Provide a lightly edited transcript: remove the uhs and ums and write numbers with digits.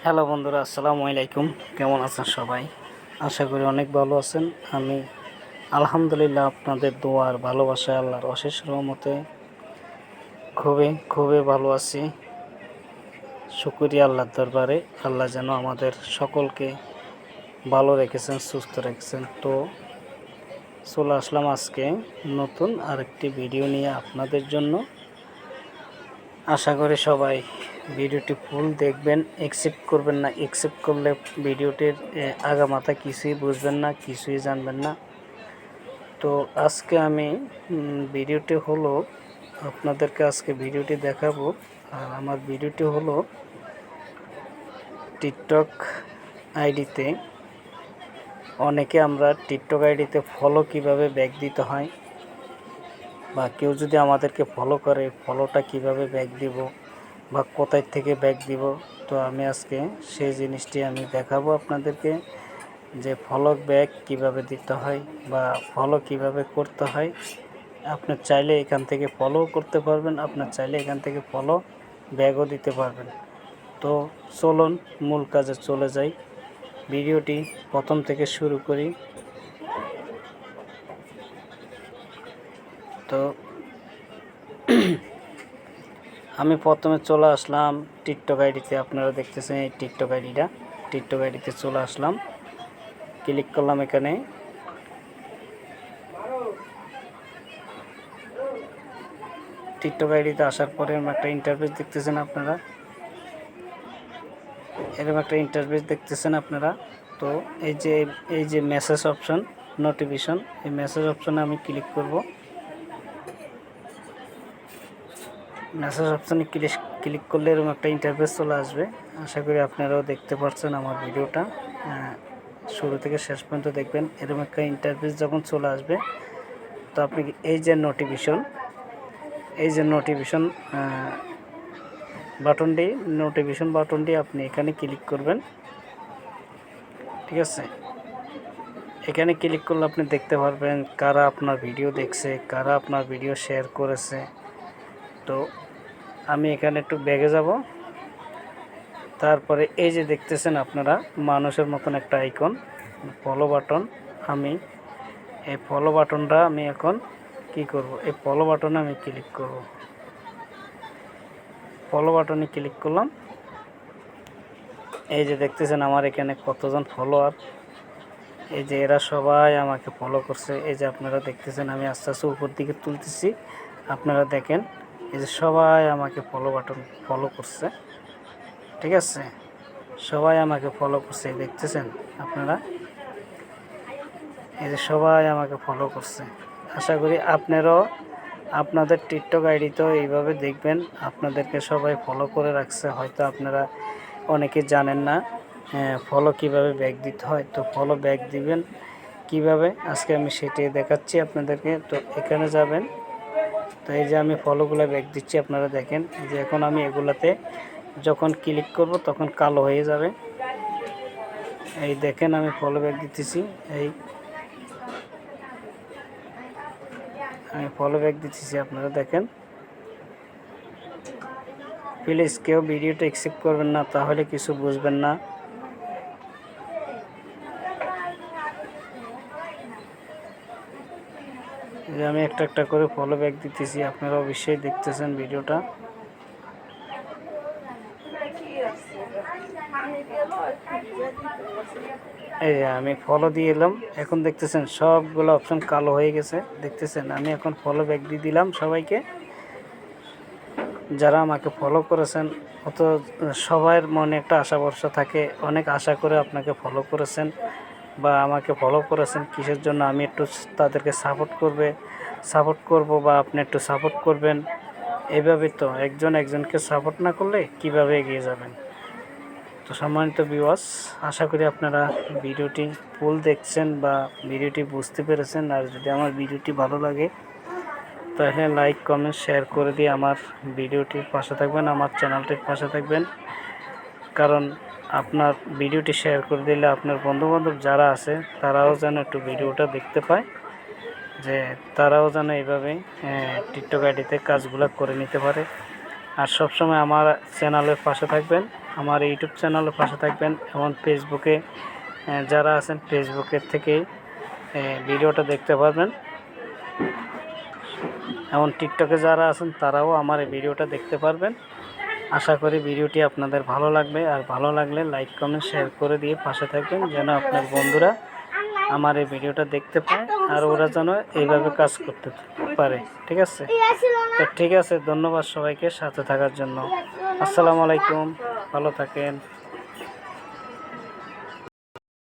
Hello বন্ধুরা, আসসালামু আলাইকুম। কেমন আছেন সবাই? আশা করি অনেক ভালো আছেন। আমি আলহামদুলিল্লাহ আপনাদের দোয়া আর ভালোবাসায় আল্লাহর অশেষ রহমতে খুবই ভালো আছি। শুকরিয়া আল্লাহর দরবারে। আল্লাহ যেন আমাদের সকলকে ভালো রেখেছেন, সুস্থ রেখেছেন। তো চলে আসলাম আজকে নতুন আরেকটি ভিডিও নিয়ে আপনাদের জন্য। আশা করি সবাই ভিডিওটি ফুল দেখবেন, অ্যাকসেপ্ট করবেন না। অ্যাকসেপ্ট করলে ভিডিওটির আগামাথা কিছুই বুঝবেন না, কিছুই জানবেন না। তো আজকে আমি ভিডিওটি হলো আপনাদেরকে আজকে ভিডিওটি দেখাবো। আর আমার ভিডিওটি হলো টিকটক আইডিতে অনেকে আমরা টিকটক আইডিতে ফলো কিভাবে ব্যাক দিতে হয়, বা কেউ যদি আমাদেরকে ফলো করে ফলোটা কিভাবে ব্যাক দিব বা কোথায় থেকে ব্যাক দিব। তো আমি আজকে সেই জিনিসটি আমি দেখাবো আপনাদেরকে, যে ফলো ব্যাক কিভাবে দিতে হয় বা ফলো কিভাবে করতে হয়। আপনার চাইলে এখান থেকে ফলো করতে পারবেন, আপনার চাইলে এখান থেকে ফলো ব্যাকও দিতে পারবেন। তো চলুন মূল কাজে চলে যাই। ভিডিওটি প্রথম থেকে শুরু করি। তো আমি প্রথমে চলে আসলাম টিকটক আইডিতে। আপনারা দেখতেছেন এই টিকটক আইডিতে চলে আসলাম, ক্লিক করলাম এখানে। টিকটক আইডিতে আসার পরে একটা ইন্টারফেস দেখতেছেন আপনারা, এরকম একটা ইন্টারফেস দেখতেছেন আপনারা। তো এই যে মেসেজ অপশন, নোটিফিকেশন, এই মেসেজ অপশনে আমি ক্লিক করব। মেসেজ অপশানে ক্লিক করলে এরকম একটা ইন্টারফেস চলে আসবে। আশা করি আপনারাও দেখতে পাচ্ছেন আমার ভিডিওটা শুরু থেকে শেষ পর্যন্ত দেখবেন। এরকম একটা ইন্টারফেস যখন চলে আসবে, তো আপনি এই যে নোটিফিকেশন বাটনটি আপনি এখানে ক্লিক করবেন। ঠিক আছে, এখানে ক্লিক করলে আপনি দেখতে পারবেন কারা আপনার ভিডিও দেখছে, কারা আপনার ভিডিও শেয়ার করেছে। তো আমি এখানে একটু ব্যাগে যাব। তারপরে এই যে দেখতেছেন আপনারা মানুষের মতন একটা আইকন, ফলো বাটন। আমি এই ফলো বাটনটা আমি এখন কি করব, এই ফলো বাটনে আমি ক্লিক করব। ফলো বাটনে ক্লিক করলাম। এই যে দেখতেছেন আমার এখানে কতজন ফলোয়ার, এই যে এরা সবাই আমাকে ফলো করছে। এই যে আপনারা দেখতেছেন আমি আস্তে আস্তে উপর দিকে তুলতেছি, আপনারা দেখেন এই যে সবাই আমাকে ফলো করছে। ঠিক আছে, সবাই আমাকে ফলো করছে, দেখতেছেন আপনারা, এই যে সবাই আমাকে ফলো করছে। আশা করি আপনারাও আপনাদের টিকটক আইডিতেও এইভাবে দেখবেন, আপনাদেরকে সবাই ফলো করে রাখছে। হয়তো আপনারা অনেকে জানেন না ফলো কিভাবে ব্যাক দিতে হয়। তো ফলো ব্যাক দিবেন কিভাবে আজকে আমি সেটাই দেখাচ্ছি আপনাদেরকে। তো এখানে যাবেন। তো এই যে আমি ফলোগুলো ব্যাক দিচ্ছি, আপনারা দেখেন যে এখন আমি এগুলাতে যখন ক্লিক করব তখন কালো হয়ে যাবে। এই দেখেন আমি ফলো ব্যাক দিতেছি, আমি ফলো ব্যাক দিতেছি, আপনারা দেখেন। প্লিজ কেউ ভিডিওটা অ্যাকসেপ্ট করবেন না, তাহলে কিছু বুঝবেন না। আমি একটা একটা করে ফলো ব্যাক দিতেছি, আপনারা অবশ্যই দেখতেছেন ভিডিওটা। এই যে আমি ফলো দিয়ে এলাম, এখন দেখতেছেন সবগুলো অপশন কালো হয়ে গেছে, দেখতেছেন। আমি এখন ফলো ব্যাক দিয়ে দিলাম সবাইকে, যারা আমাকে ফলো করেছেন। অত সবার মনে একটা আশা ভরসা থাকে, অনেক আশা করে আপনাকে ফলো করেছেন বা আমাকে ফলো করেছেন কিসের জন্য, আমি একটু তাদেরকে সাপোর্ট করব বা আপনি একটু সাপোর্ট করবেন। এইভাবে তো একজন একজনকে সাপোর্ট না করলে কিভাবে এগিয়ে যাবেন। তো সম্মানিত ভিউয়ার্স, আশা করি আপনারা ভিডিওটি ফুল দেখছেন বা ভিডিওটি বুঝতে পেরেছেন। আর যদি আমার ভিডিওটি ভালো লাগে তাহলে লাইক কমেন্ট শেয়ার করে দিয়ে আমার ভিডিওটির পাশে থাকবেন, আমার চ্যানেলটির পাশে থাকবেন। কারণ আপনার ভিডিওটি শেয়ার করে দিলে আপনার বন্ধুবান্ধব যারা আছে তারাও যেন একটু ভিডিওটা দেখতে পায়, যে তারাও যেন এইভাবে টিকটক আইডিতে কাজগুলো করে নিতে পারে। আর সবসময় আমার চ্যানেলের পাশে থাকবেন। আমার ইউটিউব চ্যানেলের পাশে থাকবেন এবং ফেসবুকে যারা আছেন ফেসবুকের থেকে ভিডিওটা দেখতে পারবেন এবং টিকটকে যারা আছেন তারাও আমার এই ভিডিওটা দেখতে পারবেন। আশা করি ভিডিওটি আপনাদের ভালো লাগবে, আর ভালো লাগলে লাইক কমেন্ট শেয়ার করে দিয়ে পাশে থাকবেন যেন আপনার বন্ধুরা আমার এই ভিডিওটা দেখতে পায় আর ওরা যেন এইভাবে কাজ করতে পারে। ঠিক আছে, তো ঠিক আছে, ধন্যবাদ সবাইকে সাথে থাকার জন্য। আসসালামু আলাইকুম, ভালো থাকেন।